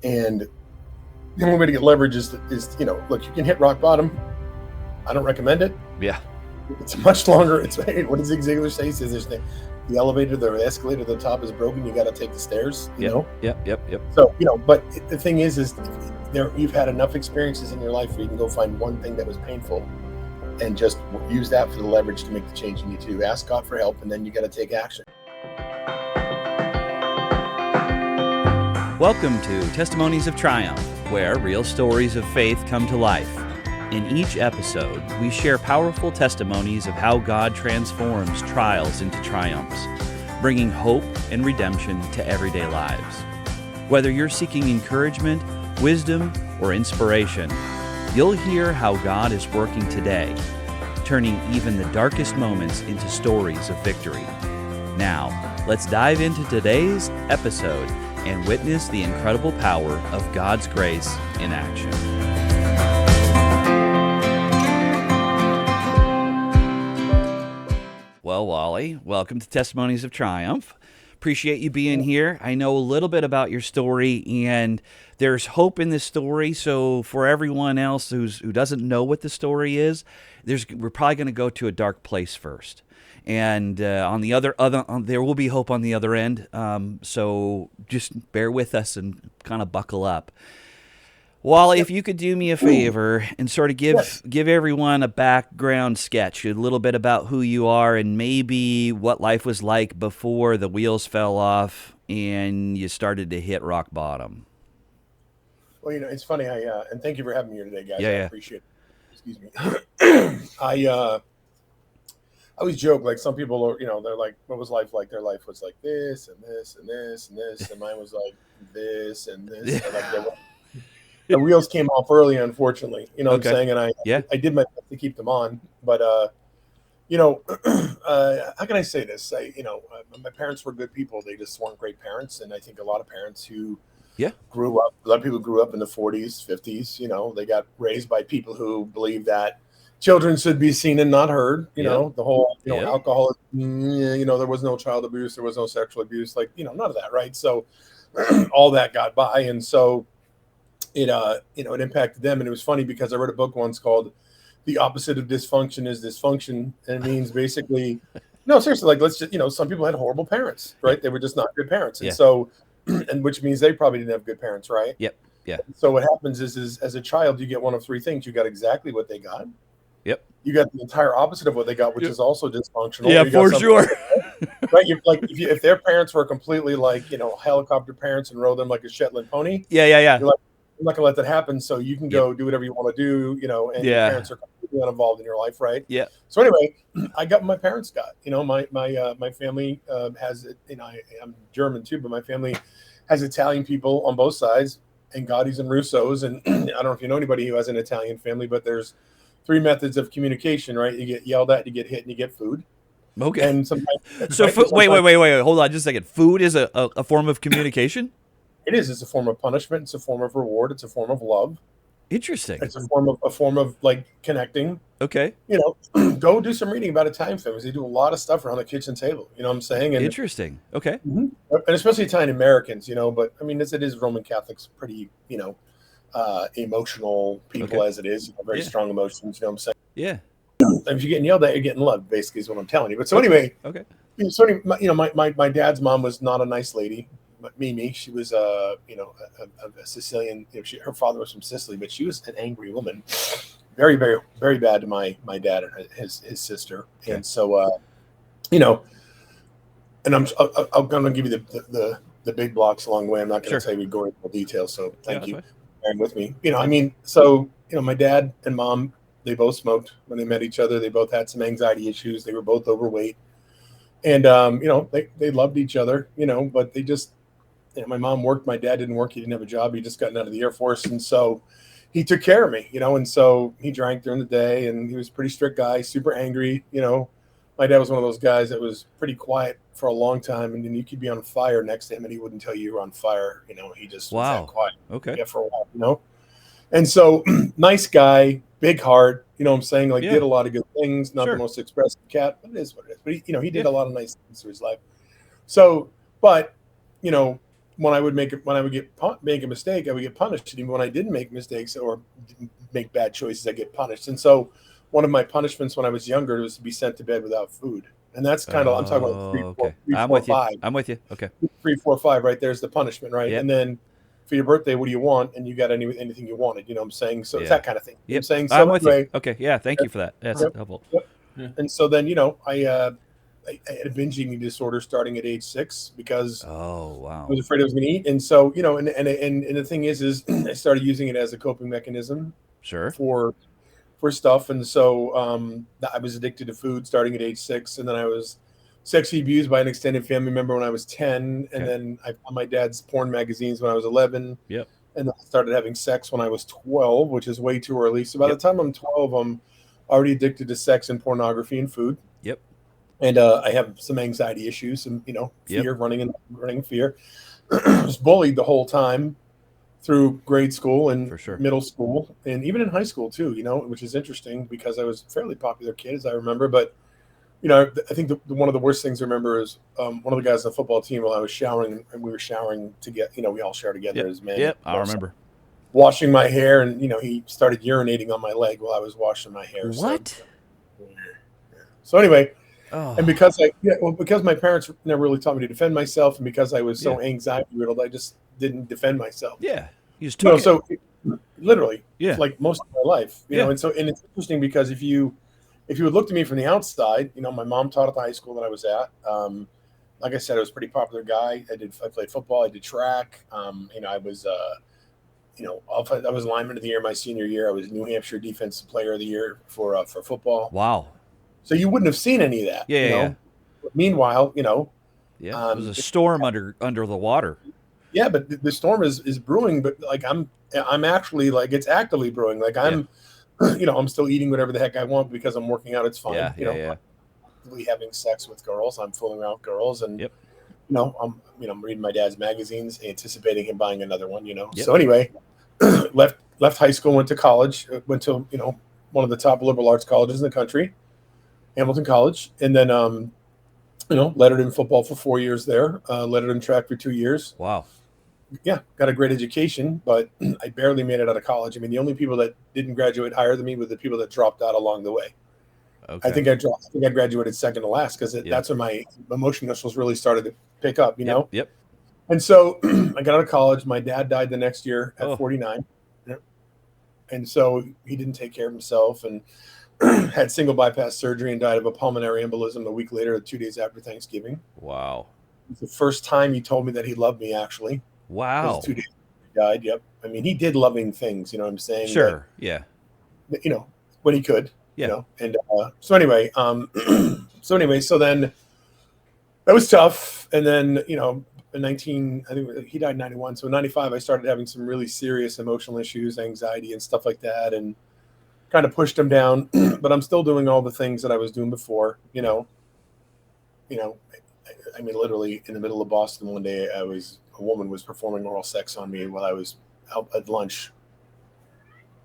And the only way to get leverage is look, you can hit rock bottom. I don't recommend it. Yeah. It's much longer. It's what does Zig Ziglar say? He says there's the elevator, the escalator at the top is broken. You got to take the stairs. You know. Yep. So but the thing is you've had enough experiences in your life where you can go find one thing that was painful, and just use that for the leverage to make the change you need to. Ask God for help, and then you got to take action. Welcome to Testimonies of Triumph, where real stories of faith come to life. In each episode, we share powerful testimonies of how God transforms trials into triumphs, bringing hope and redemption to everyday lives. Whether you're seeking encouragement, wisdom, or inspiration, you'll hear how God is working today, turning even the darkest moments into stories of victory. Now, let's dive into today's episode and witness the incredible power of God's grace in action. Well, Wally, welcome to Testimonies of Triumph. Appreciate you being here. I know a little bit about your story, and there's hope in this story. So for everyone else who doesn't know what the story is, we're probably going to go to a dark place first. And on the other there will be hope on the other end. So just bear with us and kind of buckle up. Wally, if you could do me a favor and sort of give everyone a background sketch, a little bit about who you are and maybe what life was like before the wheels fell off and you started to hit rock bottom. Well, it's funny. And thank you for having me here today, guys. Yeah. I appreciate it. Excuse me. I always joke, like some people are, they're like, what was life like? Their life was like this and this and this and this, and mine was like this and this. And like the wheels came off early, unfortunately. You know what I'm saying? And I did my best to keep them on, but how can I say this? My parents were good people. They just weren't great parents, and I think a lot of parents who a lot of people grew up in the 40s, 50s. They got raised by people who believe that children should be seen and not heard. The whole alcohol. There was no child abuse, there was no sexual abuse, none of that, right? So all that got by, and so it impacted them. And it was funny because I read a book once called "The Opposite of Dysfunction is Dysfunction," and it means basically, no, seriously, like let's just, some people had horrible parents, right? They were just not good parents, and so, and which means they probably didn't have good parents, right? Yep. Yeah. So what happens is as a child, you get one of three things: you got exactly what they got. Yep. You got the entire opposite of what they got, which is also dysfunctional. Yeah, for sure. Right? If their parents were completely helicopter parents and rode them like a Shetland pony. Yeah. You're like, I'm not gonna let that happen. So you can go do whatever you want to do, and your parents are completely uninvolved in your life, right? Yeah. So anyway, I got what my parents got. My family has, I'm German too, but my family has Italian people on both sides, and Gaudis and Russos. And I don't know if you know anybody who has an Italian family, but there's three methods of communication, right? You get yelled at, you get hit, and you get food. Okay. And sometimes, so wait. Hold on just a second. Food is a form of communication? It is. It's a form of punishment. It's a form of reward. It's a form of love. Interesting. It's a form of connecting. Okay. Go do some reading about Italian families. They do a lot of stuff around the kitchen table. You know what I'm saying? And, interesting. Okay. And especially Italian Americans, but I mean, as it is, Roman Catholics, pretty, emotional people as it is, very strong emotions. You know what I'm saying? Yeah. And if you're getting yelled at, you're getting loved, basically, is what I'm telling you. But so anyway, so my dad's mom was not a nice lady. But Mimi, she was a Sicilian. Her father was from Sicily, but she was an angry woman, very, very, very bad to my dad and his sister. Okay. And so, and I'm going to give you the big blocks along the way. I'm not going to say we go into detail. So thank you for bearing with me. My dad and mom, they both smoked when they met each other. They both had some anxiety issues. They were both overweight, and they loved each other. But they just. My mom worked. My dad didn't work. He didn't have a job. He just gotten out of the Air Force. And so he took care of me, and so he drank during the day, and he was a pretty strict guy, super angry. My dad was one of those guys that was pretty quiet for a long time. And then you could be on fire next to him and he wouldn't tell you were on fire. He just was that quiet. Okay. Yeah, for a while, And so nice guy, big heart, what I'm saying? Did a lot of good things, not the most expressive cat, but it is what it is. But he did a lot of nice things through his life. So, but, when I would make a mistake, I would get punished. And even when I didn't make mistakes or didn't make bad choices, I get punished. And so one of my punishments when I was younger was to be sent to bed without food. And that's kind of, I'm talking about Oh, okay. I'm four, with you. five, I'm with you. Okay. 3, 4, 5. Right there's the punishment, right? Yep. And then for your birthday, what do you want? And you got anything you wanted. You know what I'm saying? So it's Yeah. that kind of thing. Yep. I'm saying I'm so. with you. Anyway, Okay. Yeah. Thank you for that. That's yep, helpful. yep. Yeah. And so then I had a binge eating disorder starting at age 6 because Oh, I wow. was afraid I was going to eat. And so, and the thing is I started using it as a coping mechanism Sure. for stuff. And so I was addicted to food starting at age 6. And then I was sexually abused by an extended family member when I was 10. And Okay. then I found my dad's porn magazines when I was 11. Yep. And then I started having sex when I was 12, which is way too early. So by the Yep. time I'm 12, I'm already addicted to sex and pornography and food. Yep. And I have some anxiety issues and, fear, Yep. running fear. I was bullied the whole time through grade school and For sure. middle school and even in high school too, which is interesting because I was a fairly popular kid as I remember. But, I think one of the worst things I remember is one of the guys on the football team while I was showering and we were showering together, we all shower together Yep. as men. Yep. I remember. Washing my hair and, he started urinating on my leg while I was washing my hair. What? So anyway, Oh. and because because my parents never really taught me to defend myself, and because I was so Yeah. anxiety riddled, I just didn't defend myself. Yeah. You just took it. So literally, Yeah. like most of my life, Yeah. And it's interesting because if you would look at me from the outside, my mom taught at the high school that I was at. Like I said, I was a pretty popular guy. I played football. I did track. I was I was lineman of the year my senior year. I was New Hampshire Defensive Player of the Year for football. Wow. So you wouldn't have seen any of that. Yeah. Yeah. Meanwhile, Yeah. It was a storm under the water. Yeah, but the storm is brewing. But like I'm actually like it's actively brewing. Like I'm, I'm still eating whatever the heck I want because I'm working out. It's fine. Yeah. I'm having sex with girls. I'm fooling around with girls, and Yep. I'm reading my dad's magazines, anticipating him buying another one. Yep. So anyway, left high school, went to college, went to one of the top liberal arts colleges in the country, Hamilton College, and then lettered in football for 4 years there, lettered in track for 2 years. Wow. Yeah, got a great education, but I barely made it out of college. I mean, the only people that didn't graduate higher than me were the people that dropped out along the way. Okay. I think I graduated second to last because that's when my emotion muscles really started to pick up, Yep. And so I got out of college. My dad died the next year at 49. And so he didn't take care of himself and had single bypass surgery and died of a pulmonary embolism a week later, 2 days after Thanksgiving. Wow. It was the first time he told me that he loved me, actually. Wow. 2 days he died. Yep. I mean, he did loving things, you know what I'm saying? Sure. Yeah. But, when he could, Yeah. and so anyway, so then that was tough. And then, in I think he died in 91. So in 95, I started having some really serious emotional issues, anxiety and stuff like that. And kind of pushed him down, but I'm still doing all the things that I was doing before, I mean, literally in the middle of Boston one day, a woman was performing oral sex on me while I was out at lunch.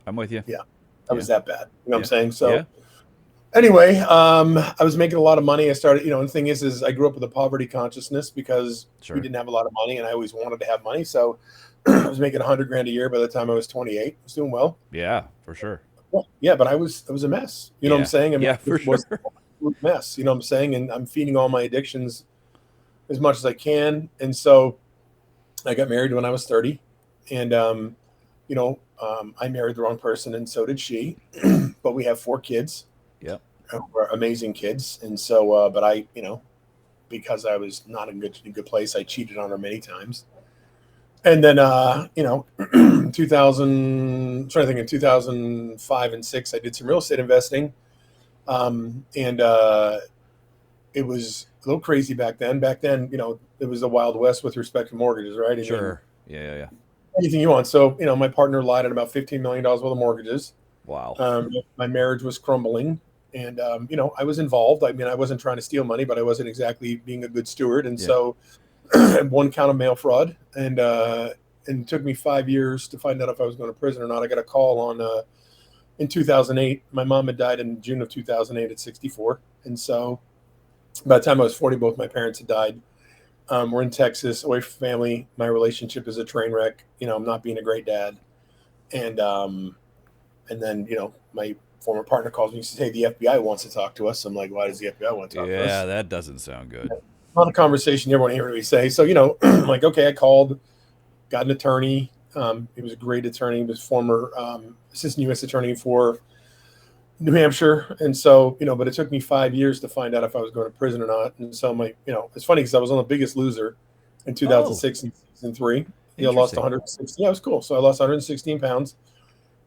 I'm with you. Yeah. That was that bad. You know what I'm saying? So anyway, I was making a lot of money. I started, and the thing is I grew up with a poverty consciousness because we didn't have a lot of money and I always wanted to have money. So I was making $100,000 a year by the time I was 28. I was doing well. Yeah, for sure. Yeah, but I was a mess. You know what I'm saying? I mean, for sure. Mess. You know what I'm saying? And I'm feeding all my addictions as much as I can. And so I got married when I was 30, and I married the wrong person, and so did she. But we have 4 kids. Yeah, we're amazing kids. And so, but I, because I was not in a good place, I cheated on her many times. And then, 2005 and 6, I did some real estate investing. It was a little crazy back then. Back then, it was the Wild West with respect to mortgages, right? And sure. Yeah. Anything you want. So, my partner lied at about $15 million worth of mortgages. Wow. My marriage was crumbling. And, I was involved. I mean, I wasn't trying to steal money, but I wasn't exactly being a good steward. And so one count of mail fraud. And it took me 5 years to find out if I was going to prison or not. I got a call in 2008. My mom had died in June of 2008 at 64. And so by the time I was 40, both my parents had died. We're in Texas, away from family. My relationship is a train wreck. I'm not being a great dad. And then, my former partner calls me and says, "Hey, the FBI wants to talk to us." I'm like, "Why does the FBI want to talk to Yeah, us?" that doesn't sound good. Not a conversation you ever want to hear me say. So, I'm like, okay, I called, got an attorney. He was a great attorney. He was former assistant U.S. attorney for New Hampshire. And so, but it took me 5 years to find out if I was going to prison or not. And so it's funny because I was on The Biggest Loser in 2006 and season 3. I lost 160. Yeah, it was cool. So I lost 116 pounds.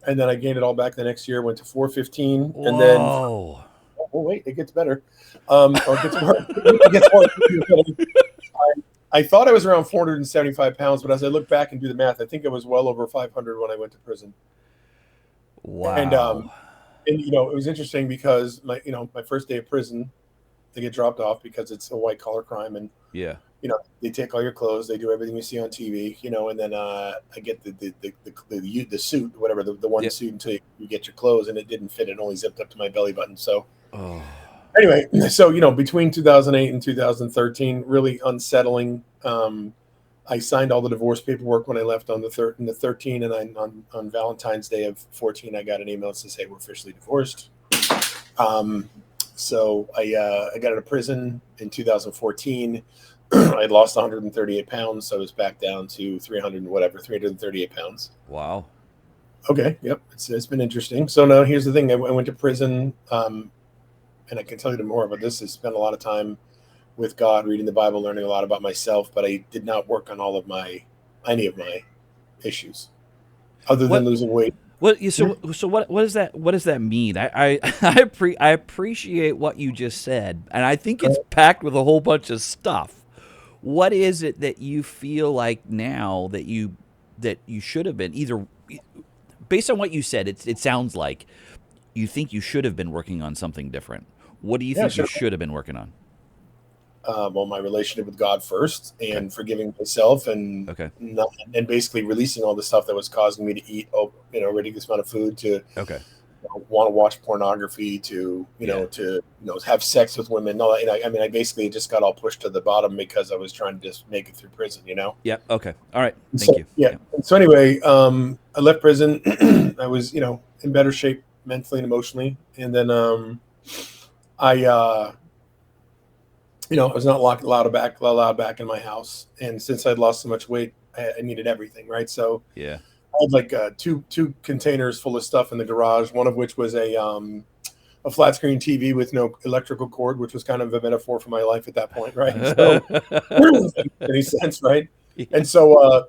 And then I gained it all back the next year, went to 415. Whoa. And then, oh, wait, it gets better. Or it gets worse. It gets worse. I thought I was around 475 pounds, but as I look back and do the math, I think I was well over 500 when I went to prison. Wow. And it was interesting because my first day of prison, they get dropped off because it's a white collar crime, and they take all your clothes, they do everything you see on TV, and then I get the suit, whatever the one suit until you get your clothes, and it didn't fit; it only zipped up to my belly button. So anyway, so between 2008 and 2013, really unsettling. I signed all the divorce paperwork when I left on the 13, and on Valentine's Day of 14, I got an email that says, "Hey, we're officially divorced." So I got out of prison in 2014. I had lost 138 pounds, so I was back down to 338 pounds. Wow. Okay, yep, it's been interesting. So now here's the thing: I went to prison, and I can tell you more about this. I spent a lot of time with God, reading the Bible, learning a lot about myself, but I did not work on any of my issues, other than losing weight. So what does that mean? I appreciate what you just said, and I think it's packed with a whole bunch of stuff. What is it that you feel like now that you should have been, either based on what you said? It sounds like you think you should have been working on something different. What do you think you should have been working on? Well, my relationship with God first, and forgiving myself, and and basically releasing all the stuff that was causing me to eat a ridiculous amount of food, to want to watch pornography, to have sex with women. No, I basically just got all pushed to the bottom because I was trying to just make it through prison. Yeah. Okay. All right. Thank you. Yeah. So anyway, I left prison. I was in better shape mentally and emotionally, and then I was not allowed back in my house. And since I'd lost so much weight, I needed everything, right? So I had like two containers full of stuff in the garage, one of which was a flat screen TV with no electrical cord, which was kind of a metaphor for my life at that point, right? So any sense, right? Yeah. And so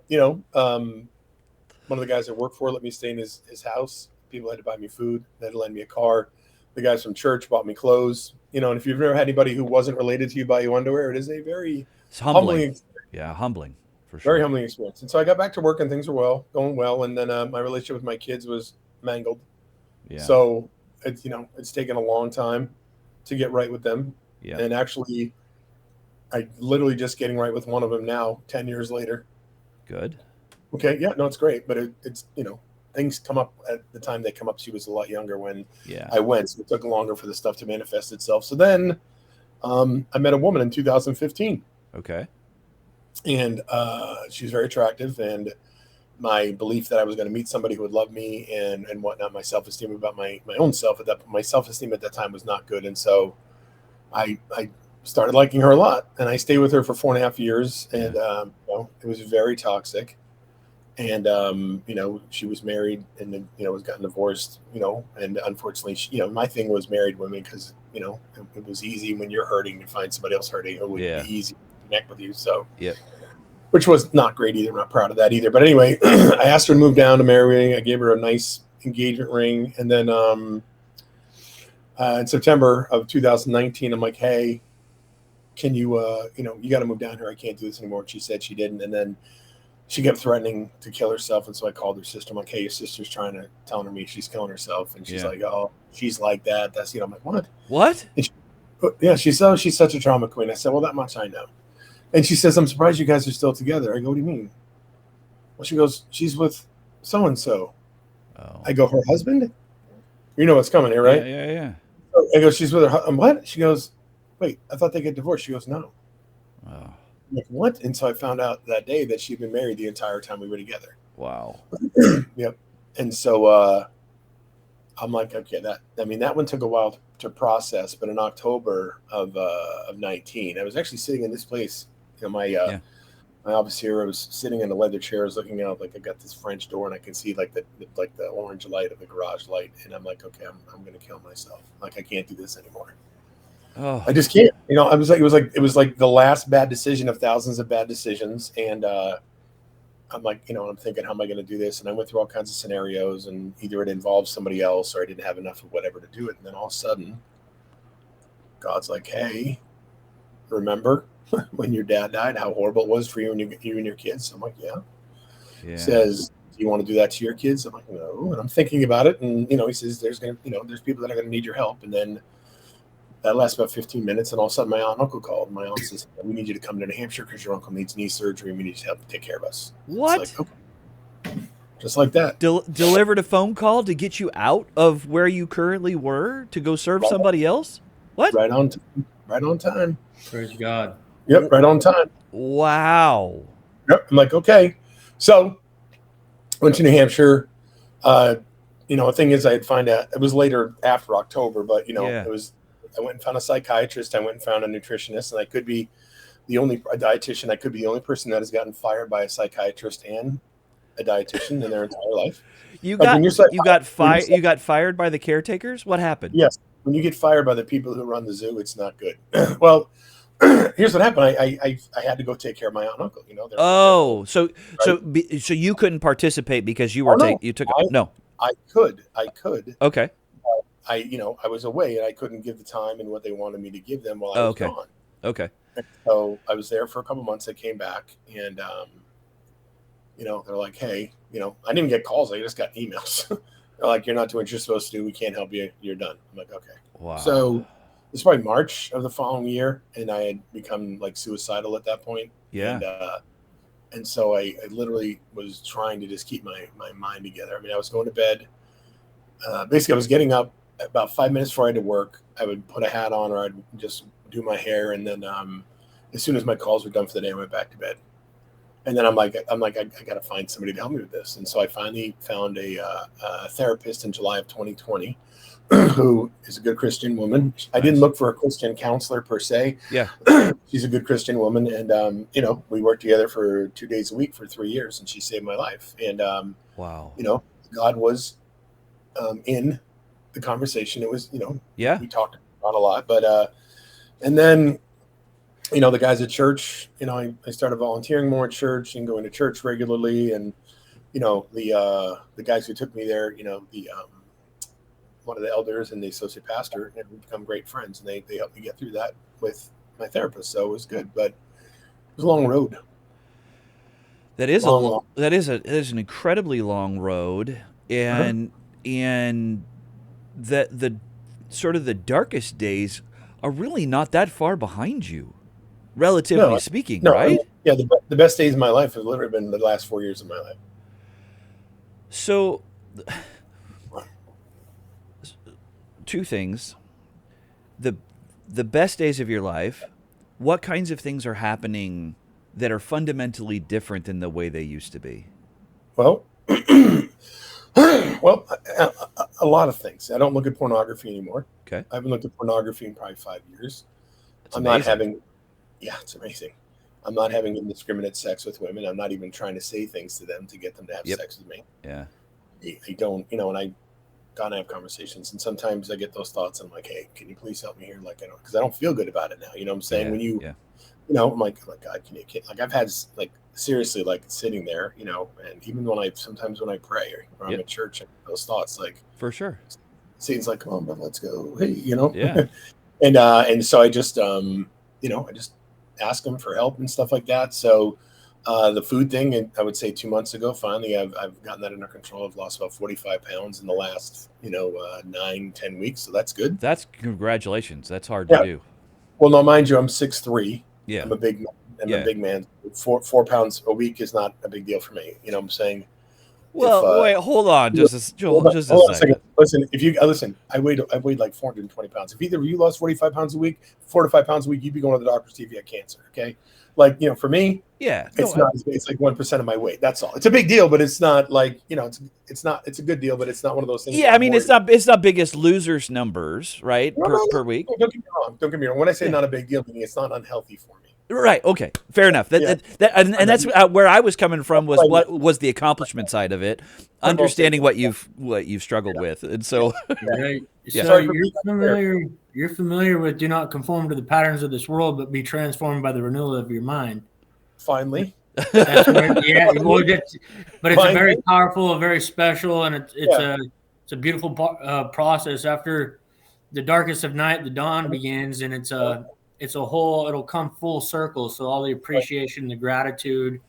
one of the guys I worked for let me stay in his house. People had to buy me food, they had to lend me a car. The guys from church bought me clothes, and if you've never had anybody who wasn't related to you buy you underwear, it is a very humbling experience. Yeah, humbling, for sure. Very humbling experience. And so I got back to work, and things were going well. And then my relationship with my kids was mangled. Yeah. So it's taken a long time to get right with them. Yeah. And actually, I literally just getting right with one of them now, 10 years later. Good. Okay. Yeah. No, it's great, but it's things come up at the time they come up. She was a lot younger when I went, so it took longer for the stuff to manifest itself. So then I met a woman in 2015. Okay. And she was very attractive, and my belief that I was going to meet somebody who would love me and whatnot, my self-esteem about my own self my self-esteem at that time was not good. And so I started liking her a lot, and I stayed with her for 4.5 years, and it was very toxic. And she was married, and then was gotten divorced, and unfortunately my thing was married women, because it was easy when you're hurting to find somebody else hurting. It would be easy to connect with you, so which was not great either. I'm not proud of that either, but anyway, I asked her to move down to marry me. I gave her a nice engagement ring, and then in September of 2019, I'm like, "Hey, can you you got to move down here, I can't do this anymore." And she said she didn't, and then she kept threatening to kill herself. And so I called her sister. I'm like, "Hey, your sister's telling me she's killing herself." And she's like, "Oh, she's like that." That's, I'm like, "What?" What? And she's such a drama queen. I said, "Well, that much I know." And she says, "I'm surprised you guys are still together." I go, "What do you mean?" Well, she goes, "She's with so-and-so. Oh. I go, "Her husband?" You know what's coming here, right? Yeah. I go, "She's with her what?" She goes, "Wait, I thought they get divorced." She goes, "No." Oh. like, what? And so I found out that day that she'd been married the entire time we were together. Wow. Yep. And so I'm like, okay, that one took a while to process, but in October of 19, I was actually sitting in this place, Yeah. my office here. I was sitting in the leather chairs, looking out, like I got this French door, and I can see like the orange light of the garage light, and I'm like, okay, I'm gonna kill myself. Like I can't do this anymore. Oh. I just can't. I was like, it was like the last bad decision of thousands of bad decisions, and I'm like, I'm thinking, how am I going to do this? And I went through all kinds of scenarios, and either it involved somebody else or I didn't have enough of whatever to do it. And then all of a sudden, God's like, hey, remember when your dad died, how horrible it was for you and your kids? I'm like, yeah. Yeah. He says, do you want to do that to your kids? I'm like, no. And I'm thinking about it. And, he says, there's people that are going to need your help. And then that lasts about 15 minutes. And all of a sudden, my aunt and uncle called. My aunt says, we need you to come to New Hampshire because your uncle needs knee surgery. And we need you to help take care of us. What? It's like, okay. Just like that. Delivered a phone call to get you out of where you currently were to go serve somebody else? What? Right on time. Praise God. Yep, right on time. Wow. Yep. I'm like, okay. So went to New Hampshire. The thing is, I had found out it was later after October, but it was. I went and found a psychiatrist. I went and found a nutritionist, and I could be a dietitian. I could be the only person that has gotten fired by a psychiatrist and a dietitian in their entire life. You got fired by the caretakers? What happened? Yes. When you get fired by the people who run the zoo, it's not good. Well, here's what happened. I had to go take care of my aunt and uncle. So you couldn't participate because you were no. I could. Okay. I was away and I couldn't give the time and what they wanted me to give them while I was gone. Okay. And so I was there for a couple months. I came back and, they're like, hey, I didn't even get calls. I just got emails. They're like, you're not doing what you're supposed to do. We can't help you. You're done. I'm like, okay. Wow. So it's probably March of the following year. And I had become like suicidal at that point. Yeah. And so I literally was trying to just keep my mind together. I mean, I was going to bed. Basically, I was getting up about 5 minutes before I had to work. I would put a hat on or I'd just do my hair. And then as soon as my calls were done for the day, I went back to bed. And then I'm like, I got to find somebody to help me with this. And so I finally found a therapist in July of 2020 who is a good Christian woman. I didn't look for a Christian counselor per se. Yeah. She's a good Christian woman. And, we worked together for 2 days a week for 3 years and she saved my life. And, wow. God was in the conversation. It was, we talked about a lot, but, and then, the guys at church, I started volunteering more at church and going to church regularly. And, the guys who took me there, one of the elders and the associate pastor, and we become great friends, and they helped me get through that with my therapist. So it was good, but it was a long road. That is an incredibly long road. And, and the sort of the darkest days are really not that far behind you, relatively speaking, right? Yeah, the best days of my life have literally been the last 4 years of my life. So, two things: the best days of your life. What kinds of things are happening that are fundamentally different than the way they used to be? Well, a lot of things. I don't look at pornography anymore. Okay. I haven't looked at pornography in probably 5 years. It's amazing. I'm not having indiscriminate sex with women. I'm not even trying to say things to them to get them to have sex with me. Yeah. I don't, and I gotta have conversations. And sometimes I get those thoughts. And I'm like, hey, can you please help me here? Like, because I don't feel good about it now. You know what I'm saying? When you, I'm like, God, like I've had like seriously, like sitting there, and even when I pray or I'm at church, and those thoughts, like for sure, Satan's like, come on, bro, let's go. Hey, Yeah. and so I just, I just ask them for help and stuff like that. So the food thing, and I would say 2 months ago, finally, I've gotten that under control. I've lost about 45 pounds in the last, 9-10 weeks. So that's good. That's congratulations. That's hard to do. Well, no, mind you, I'm 6'3". Yeah. I'm a big man. I'm a big man. 4 pounds a week is not a big deal for me. You know what I'm saying? Well, wait, hold on. Just a second. Listen, I weighed like 420 pounds. If either of you lost 45 pounds a week, 4 to 5 pounds a week, you'd be going to the doctor to see if you had cancer. Okay. Like, for me, Yeah. it's not. It's like 1% of my weight. That's all. It's a big deal, but it's not like it's not. It's a good deal, but it's not one of those things. Yeah, I mean, it's not Biggest Losers numbers, right? Per week. Don't get me wrong. Don't get me wrong. When I say not a big deal, meaning it's not unhealthy for me. Right. Okay. Fair enough. And that's where I was coming from, was what was the accomplishment side of it, understanding what you've struggled with, and so. Right. So you're familiar with "Do not conform to the patterns of this world, but be transformed by the renewal of your mind." Finally. That's where, but it's a very powerful, a very special, and it's a beautiful process. After the darkest of night, the dawn begins, and it'll come full circle. So all the appreciation, the gratitude,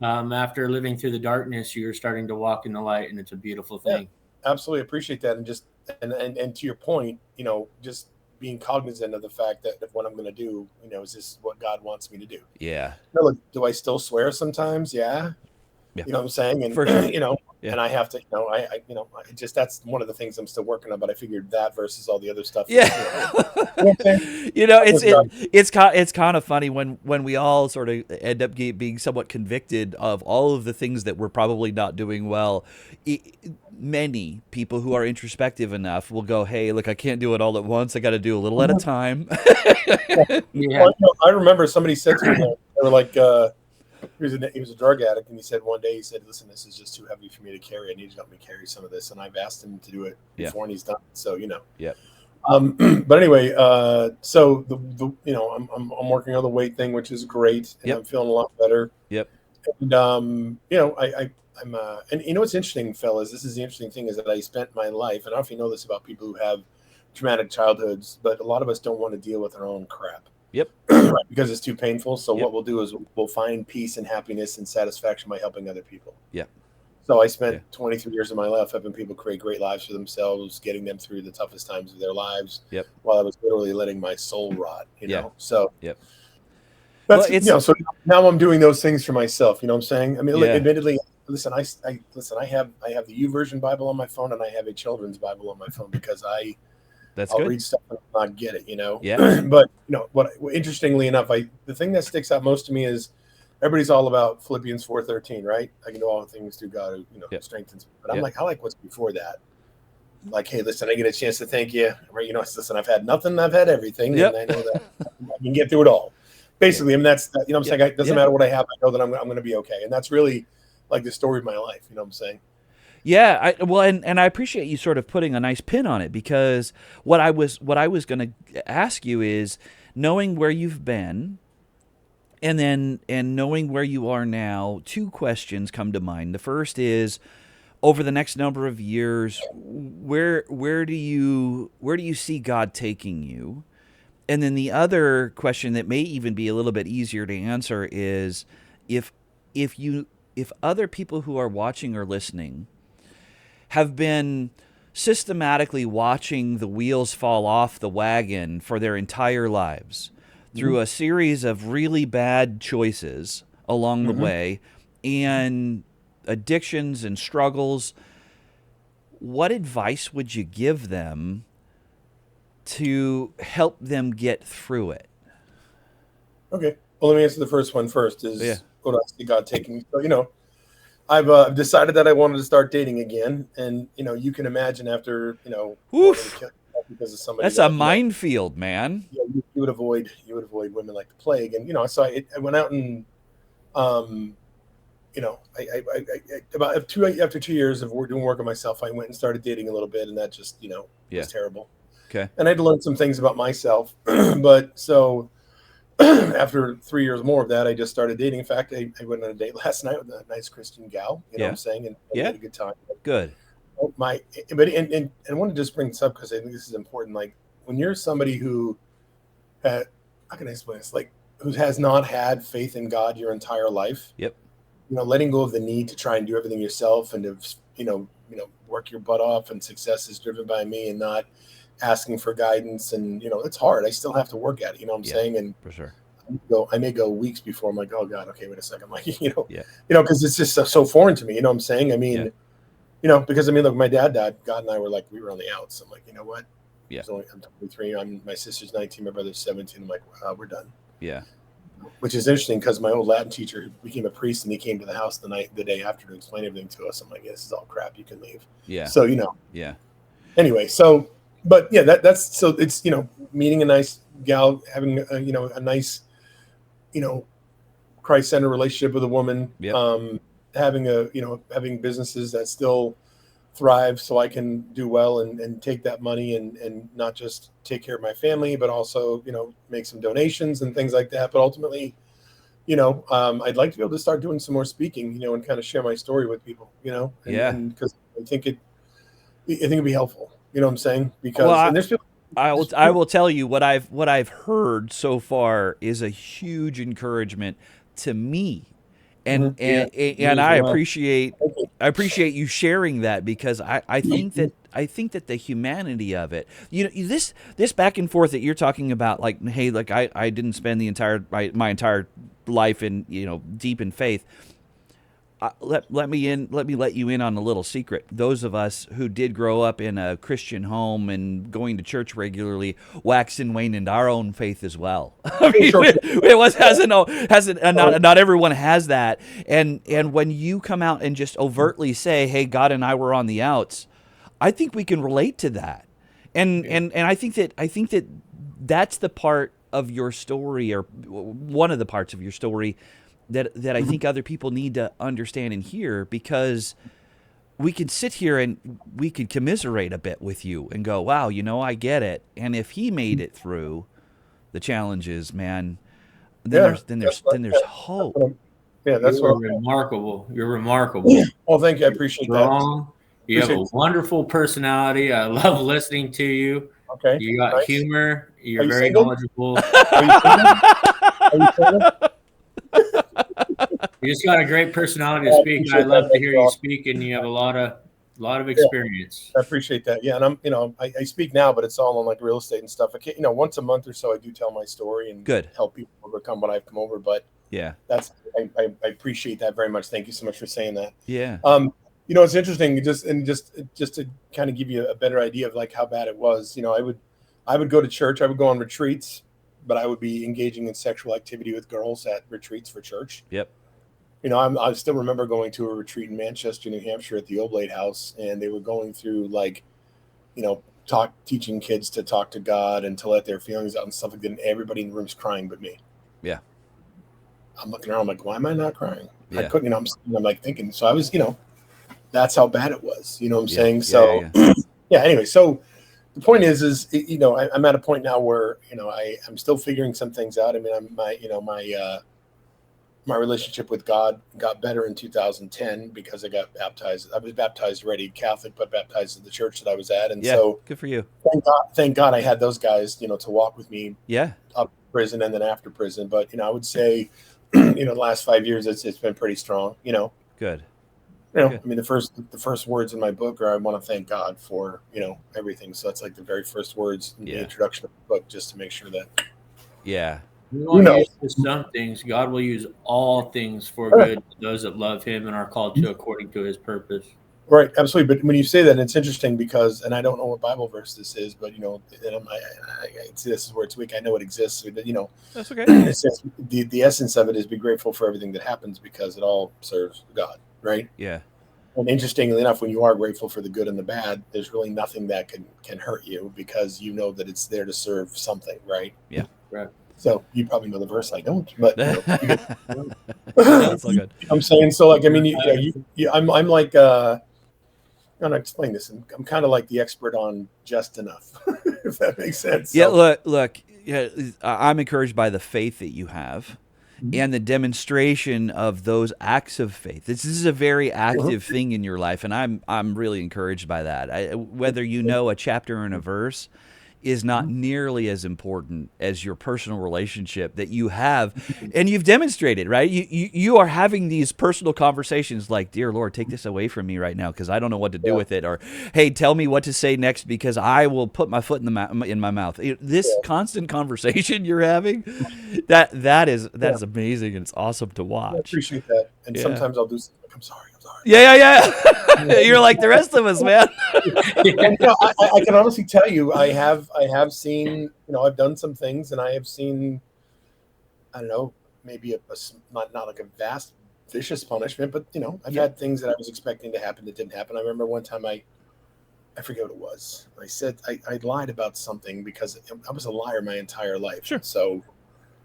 after living through the darkness, you're starting to walk in the light, and it's a beautiful thing. Yeah, absolutely appreciate that, and just and to your point, just being cognizant of the fact that what I'm going to do, is this what God wants me to do? Yeah. Look, do I still swear sometimes? Yeah. You know what I'm saying? And for sure. And I have to, I that's one of the things I'm still working on. But I figured that versus all the other stuff. Yeah. It's kind of funny when we all sort of end up being somewhat convicted of all of the things that we're probably not doing well. Many people who are introspective enough will go, "Hey, look, I can't do it all at once. I got to do a little at a time." Well, I remember somebody said to me, they were like, he was a drug addict, and he said one day, "Listen, this is just too heavy for me to carry. I need you to help me carry some of this." And I've asked him to do it before, and he's done. So Yeah. But anyway, so I'm working on the weight thing, which is great, and I'm feeling a lot better. Yep. And I'm and what's interesting, fellas, this is the interesting thing, is that I spent my life, and I don't know if you know this about people who have traumatic childhoods, but a lot of us don't want to deal with our own crap. Yep. Because it's too painful. So what we'll do is we'll find peace and happiness and satisfaction by helping other people. Yeah. So I spent 23 years of my life helping people create great lives for themselves, getting them through the toughest times of their lives. Yep. While I was literally letting my soul rot. So. Yep. That's so now I'm doing those things for myself. You know what I'm saying? I mean, admittedly, listen, I have the YouVersion Bible on my phone, and I have a children's Bible on my phone because I'll read stuff and not get it, Yeah. But interestingly enough, the thing that sticks out most to me is everybody's all about Philippians 4:13, right? I can do all things through God who strengthens me. But I'm like, I like what's before that. Like, hey, listen, I get a chance to thank you. Right? Listen, I've had nothing, I've had everything, and I know that I can get through it all. Basically, I mean, that's what I'm saying. It doesn't matter what I have. I know that I'm going to be okay, and that's really like the story of my life. You know what I'm saying? Yeah, and I appreciate you sort of putting a nice pin on it, because what I was going to ask you is, knowing where you've been, and knowing where you are now, two questions come to mind. The first is, over the next number of years, where do you see God taking you? And then the other question that may even be a little bit easier to answer is, if other people who are watching or listening have been systematically watching the wheels fall off the wagon for their entire lives through a series of really bad choices along the way, and addictions and struggles, what advice would you give them to help them get through it? Okay. Well, let me answer the first one first. What do I see God taking me? So, I've decided that I wanted to start dating again, and you can imagine after because of somebody. That's a minefield, man. Yeah, you would avoid women like the plague, and so I went out and after 2 years of doing work on myself, I went and started dating a little bit, and that just was terrible. Okay. And I had to learn some things about myself, but so. After 3 years more of that, I just started dating. In fact, I went on a date last night with a nice Christian gal. You know what I'm saying? And we had a good time. Good. And I want to just bring this up because I think this is important. Like, when you're somebody who, how can I explain this? Like, who has not had faith in God your entire life. Yep. Letting go of the need to try and do everything yourself and to work your butt off, and success is driven by me and not asking for guidance, and it's hard. I still have to work at it, what I'm saying? And for sure, I may go weeks before I'm like, oh God, okay, wait a second, like because it's just so foreign to me, what I'm saying? I mean, because look, my dad died. God and I were like, we were on the outs. I'm like, you know what? I'm 23. My sister's 19, my brother's 17. I'm like, we're done. Yeah. which is interesting because my old Latin teacher became a priest and he came to the house the day after to explain everything to us. I'm like, this is all crap. You can leave. Yeah. So, Yeah. Anyway, so, but yeah, that's, so it's, meeting a nice gal, having, a nice, Christ-centered relationship with a woman, Yep. having businesses that still thrive so I can do well and take that money and not just take care of my family, but also, make some donations and things like that. But ultimately, I'd like to be able to start doing some more speaking, and kind of share my story with people, and because I think it'd be helpful. You know what I'm saying? Because and there's people. I will tell you what I've heard so far is a huge encouragement to me, and I appreciate you sharing that, because I think that the humanity of it, this back and forth that you're talking about, like, hey, like I didn't spend my entire life in deep in faith. Let me let you in on a little secret. Those of us who did grow up in a Christian home and going to church regularly waxed and waned in our own faith as well. I mean, not everyone has that. And when you come out and just overtly say, "Hey, God and I were on the outs," I think we can relate to that. And I think that that's the part of your story, or one of the parts of your story, that I think other people need to understand and hear, because we can sit here and we could commiserate a bit with you and go, wow, I get it. And if he made it through the challenges, man, then there's hope. Yeah, that's remarkable. You're remarkable. Well, thank you. I appreciate that. You have a wonderful personality. I love listening to you. Okay. You got humor. You're very single? knowledgeable. Are you single? You just got a great personality to speak. I love to hear you speak, and you have a lot of experience. I appreciate that. Yeah, and I speak now, but it's all on like real estate and stuff. I can't, once a month or so, I do tell my story and help people overcome what I've come over. But yeah, I appreciate that very much. Thank you so much for saying that. Yeah. It's interesting. Just to kind of give you a better idea of like how bad it was. I would go to church. I would go on retreats, but I would be engaging in sexual activity with girls at retreats for church. Yep. I still remember going to a retreat in Manchester, New Hampshire at the Oblate House, and they were going through teaching kids to talk to God and to let their feelings out and stuff like that. And everybody in the room's crying but me. Yeah. I'm looking around, I'm like, why am I not crying? Yeah. I couldn't, I'm like thinking, so I was, that's how bad it was. You know what I'm saying? So anyway, so the point is, I'm at a point now where, I'm still figuring some things out. I mean, my relationship with God got better in 2010 because I got baptized. I was baptized already, Catholic, but baptized at the church that I was at. And so good for you. Thank God I had those guys, to walk with me up prison and then after prison. But, I would say, the last 5 years, it's been pretty strong, Good. I mean, the first words in my book are, I want to thank God for, everything. So that's like the very first words in the introduction of the book, just to make sure that. Yeah. Some things, God will use all things for good to those that love him and are called to according to his purpose. Right, absolutely. But when you say that, it's interesting because, and I don't know what Bible verse this is, but and I see this is where it's weak. I know it exists, but that's okay. It says the essence of it is be grateful for everything that happens because it all serves God, right? Yeah. And interestingly enough, when you are grateful for the good and the bad, there's really nothing that can hurt you because you know that it's there to serve something, right? Yeah. Right. So you probably know the verse. I don't, but that's all good. I'm saying so. Like, I mean, I'm like. I'm gonna explain this. I'm kind of like the expert on just enough, if that makes sense. Yeah. Look. Yeah, I'm encouraged by the faith that you have, and the demonstration of those acts of faith. This is a very active thing in your life, and I'm really encouraged by that. Whether you know a chapter and a verse is not nearly as important as your personal relationship that you have, and you've demonstrated, right? You are having these personal conversations like, dear Lord, take this away from me right now because I don't know what to do with it, or hey, tell me what to say next because I will put my foot in my mouth. This constant conversation you're having, that is amazing, and it's awesome to watch. I appreciate that, and sometimes I'll do something like, I'm sorry. Yeah. You're like the rest of us, man. I can honestly tell you, I have seen, I've done some things, and I have seen, I don't know, maybe not like a vast vicious punishment, but I've had things that I was expecting to happen that didn't happen. I remember one time I forget what it was. I said I lied about something because I was a liar my entire life. Sure. So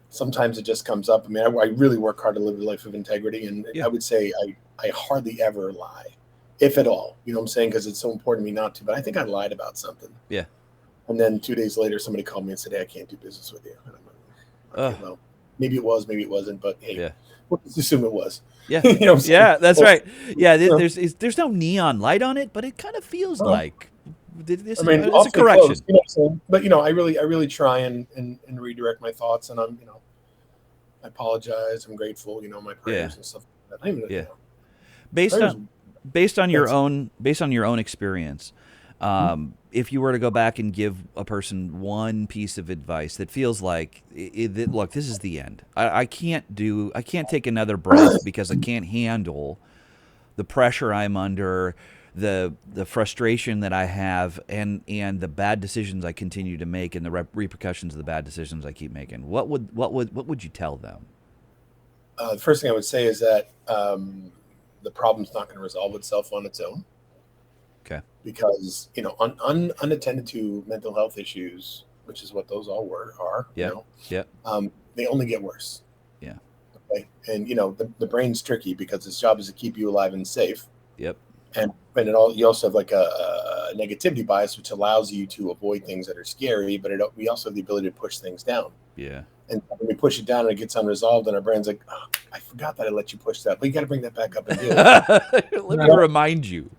sometimes it just comes up. I mean, I really work hard to live a life of integrity, and I would say I hardly ever lie, if at all. You know what I'm saying? Because it's so important to me not to. But I think I lied about something. Yeah. And then 2 days later, somebody called me and said, "Hey, I can't do business with you." And I'm like, okay, well, maybe it was, maybe it wasn't, but hey, let's assume it was. Yeah. You know what I'm saying? Yeah, that's right. Yeah, there's no neon light on it, but it kind of feels like this. It's a correction. Close, you know what I'm saying? But I really try and redirect my thoughts, and I'm I apologize. I'm grateful. My prayers and stuff like that. Based on your own experience, if you were to go back and give a person one piece of advice that feels like, look, this is the end. I can't take another breath because I can't handle the pressure I'm under, the frustration that I have, and the bad decisions I continue to make, and the repercussions of the bad decisions I keep making. What would you tell them? The first thing I would say is that the problem's not going to resolve itself on its own. Okay. Because unattended to mental health issues, which is what those all are. They only get worse. Yeah. Okay. And the brain's tricky because its job is to keep you alive and safe. Yep. And you also have like a negativity bias, which allows you to avoid things that are scary, but we also have the ability to push things down. Yeah. And when we push it down and it gets unresolved, and our brain's like, oh, I forgot that I let you push that. But you got to bring that back up and do it. Let me remind you.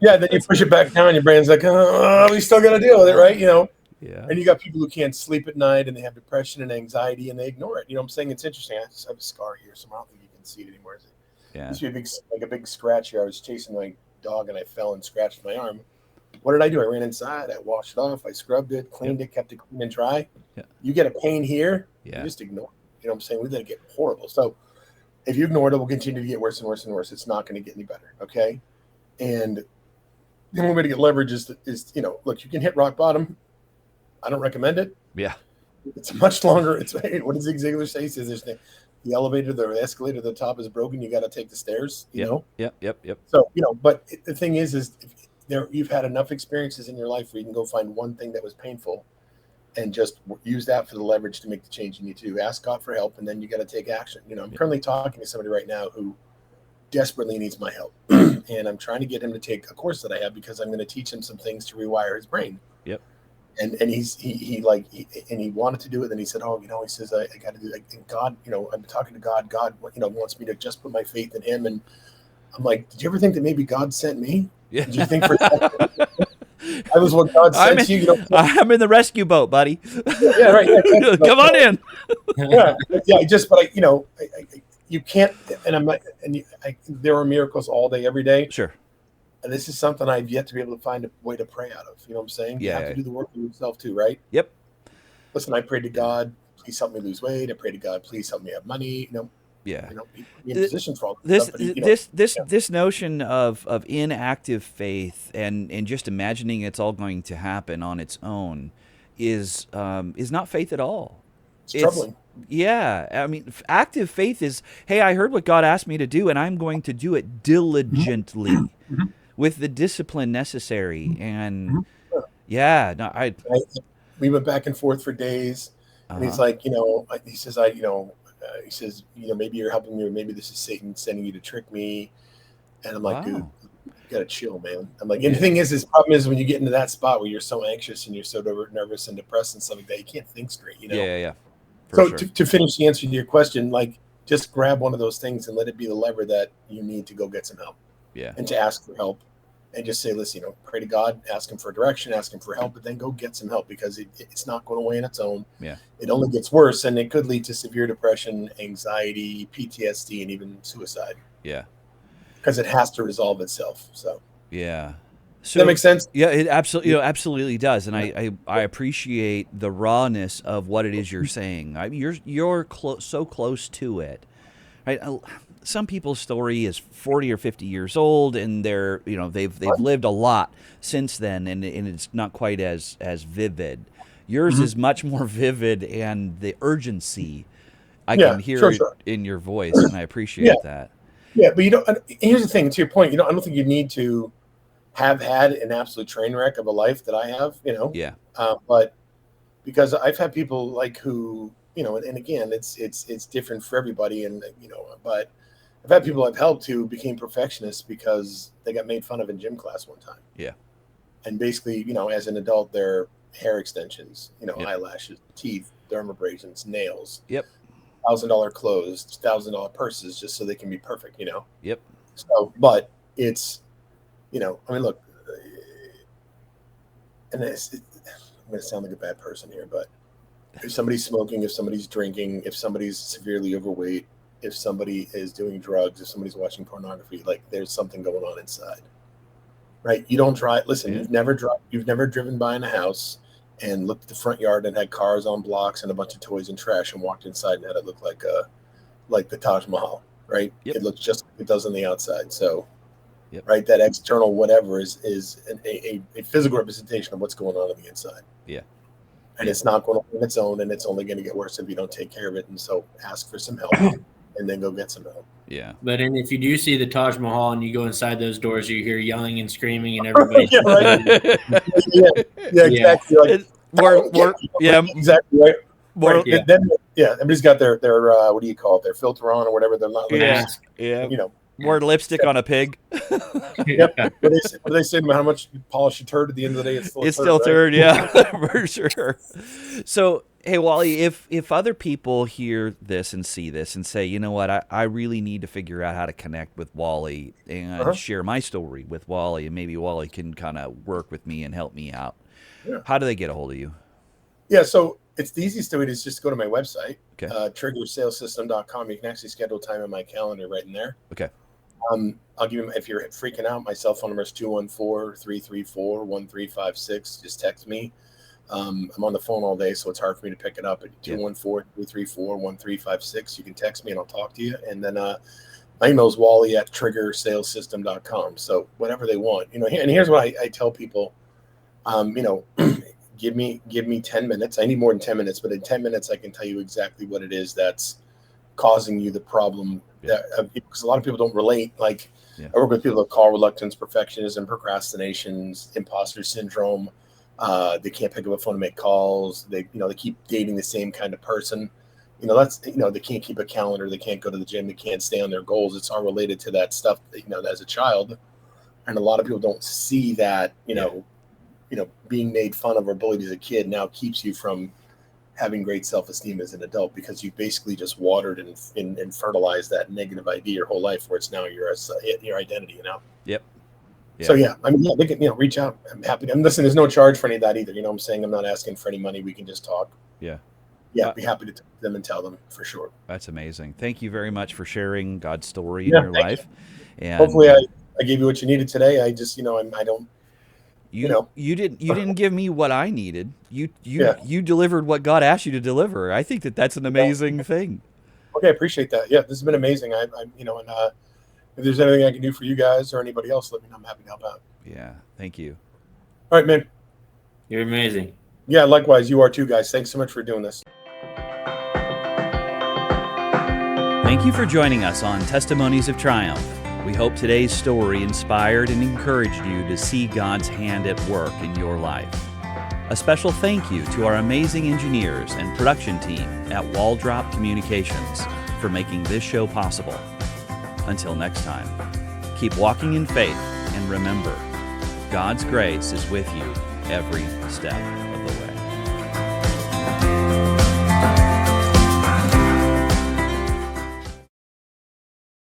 Yeah, then you push it back down, and your brain's like, oh, we still got to deal with it, right? Yeah. And you got people who can't sleep at night, and they have depression and anxiety, and they ignore it. You know what I'm saying? It's interesting. I just have a scar here, so I don't think you can see it anymore. Yeah. Used to be a big scratch here. I was chasing my dog, and I fell and scratched my arm. What did I do? I ran inside. I washed it off. I scrubbed it, cleaned it, kept it clean and dry. Yeah. You get a pain here, you just ignore it. You know what I'm saying? We let it get horrible. So if you ignore it, it will continue to get worse and worse and worse. It's not going to get any better. Okay. And the only way to get leverage is look, you can hit rock bottom. I don't recommend it. Yeah. It's much longer. What does Zig Ziglar say? He says there's the elevator, the escalator, the top is broken. You got to take the stairs, you know? Yep. So, but the thing is you've had enough experiences in your life where you can go find one thing that was painful and just use that for the leverage to make the change you need to. Ask God for help, and then you got to take action. I'm currently talking to somebody right now who desperately needs my help. And I'm trying to get him to take a course that I have because I'm going to teach him some things to rewire his brain. Yep. And he wanted to do it. And he said, he says, I got to do it. And God, I'm talking to God. God, wants me to just put my faith in him. And I'm like, did you ever think that maybe God sent me? Yeah. Did you think I was what God sent you? I'm in the rescue boat, buddy. Yeah, right. Yeah, come on in. You can't, and I'm not, and there are miracles all day, every day. Sure. And this is something I've yet to be able to find a way to pray out of. You know what I'm saying? Yeah. You have to do the work for yourself too, right? Yep. Listen, I prayed to God, please help me lose weight. I prayed to God, please help me have money. Yeah. Be in position for all this notion of inactive faith and just imagining it's all going to happen on its own is not faith at all. It's troubling. Yeah, I mean, active faith is, hey, I heard what God asked me to do, and I'm going to do it diligently with the discipline necessary. And we went back and forth for days, and he's like, he says, maybe you're helping me, or maybe this is Satan sending you to trick me. And I'm like, dude, you gotta chill, man. I'm like, and the thing is, his problem is when you get into that spot where you're so anxious and you're so nervous and depressed and stuff like that, you can't think straight, Yeah. So to finish the answer to your question, like, just grab one of those things and let it be the lever that you need to go get some help. Yeah. And to ask for help, and just say, listen, pray to God, ask him for direction, ask him for help, but then go get some help, because it's not going away on its own. Yeah. It only gets worse, and it could lead to severe depression, anxiety, PTSD, and even suicide. Yeah. Because it has to resolve itself. So. Yeah. So, does that make sense? Yeah, it absolutely does, and I appreciate the rawness of what it is you're saying. You're so close to it, right? Some people's story is 40 or 50 years old, and they've lived a lot since then, and it's not quite as vivid. Yours is much more vivid, and the urgency I can hear it in your voice, and I appreciate that. Yeah, but you don't. Here's the thing. To your point, I don't think you need to have had an absolute train wreck of a life that I have. Yeah. But because I've had people like who, and again, it's different for everybody, and but I've had people I've helped who became perfectionists because they got made fun of in gym class one time. Yeah. And basically, as an adult, their hair extensions, eyelashes, teeth, dermabrasions, nails. Yep. $1,000 clothes, $1,000 purses, just so they can be perfect. Yep. So, but it's, look, and I'm going to sound like a bad person here, but if somebody's smoking, if somebody's drinking, if somebody's severely overweight, if somebody is doing drugs, if somebody's watching pornography, like there's something going on inside, right? You don't drive. Listen, you've never driven by in a house and looked at the front yard and had cars on blocks and a bunch of toys and trash and walked inside and had it look like the Taj Mahal, right? Yep. It looks just like it does on the outside. So, right, that external whatever is a physical representation of what's going on the inside. Yeah. And it's not going on its own, and it's only going to get worse if you don't take care of it. And so ask for some help and then go get some help. Yeah. But if you do see the Taj Mahal and you go inside those doors, you hear yelling and screaming and everybody. Exactly. Exactly right. Everybody's got their what do you call it? Their filter on or whatever. They're not. More lipstick on a pig. Yep. What do they say about how much you polish a turd at the end of the day? It's still turd, yeah, for sure. So, hey, Wally, if other people hear this and see this and say, you know what, I really need to figure out how to connect with Wally and share my story with Wally, and maybe Wally can kind of work with me and help me out. Yeah. How do they get a hold of you? Yeah, so it's the easiest way is just go to my website, triggersalesystem.com. You can actually schedule time in my calendar right in there. Okay. I'll give you, if you're freaking out, my cell phone number is 214-334-1356. Just text me. I'm on the phone all day, so it's hard for me to pick it up. At 214-334-1356. You can text me and I'll talk to you. And then my email is wally@triggersalesystem.com. So whatever they want, and here's what I tell people, give me 10 minutes. I need more than 10 minutes, but in 10 minutes, I can tell you exactly what it is that's causing you the problem. Because a lot of people don't relate. I work with people that call reluctance, perfectionism, procrastinations, imposter syndrome. They can't pick up a phone to make calls. They keep dating the same kind of person. That's, they can't keep a calendar. They can't go to the gym. They can't stay on their goals. It's all related to that stuff, as a child. And a lot of people don't see that, being made fun of or bullied as a kid now keeps you from having great self-esteem as an adult, because you basically just watered and fertilized that negative idea your whole life, where it's now your identity, Yep. So they can, reach out. I'm happy. Listen, there's no charge for any of that either. I'm saying I'm not asking for any money. We can just talk. Yeah. Yeah. I'd be happy to talk to them and tell them for sure. That's amazing. Thank you very much for sharing God's story in your life. And hopefully I gave you what you needed today. I just, I don't, You didn't give me what I needed. You delivered what God asked you to deliver. I think that's an amazing thing. Okay, I appreciate that. Yeah, this has been amazing. And if there's anything I can do for you guys or anybody else, let me know. I'm happy to help out. Yeah, thank you. All right, man. You're amazing. Yeah, likewise. You are too, guys. Thanks so much for doing this. Thank you for joining us on Testimonies of Triumph. We hope today's story inspired and encouraged you to see God's hand at work in your life. A special thank you to our amazing engineers and production team at Waldrop Communications for making this show possible. Until next time, keep walking in faith, and remember, God's grace is with you every step of the way.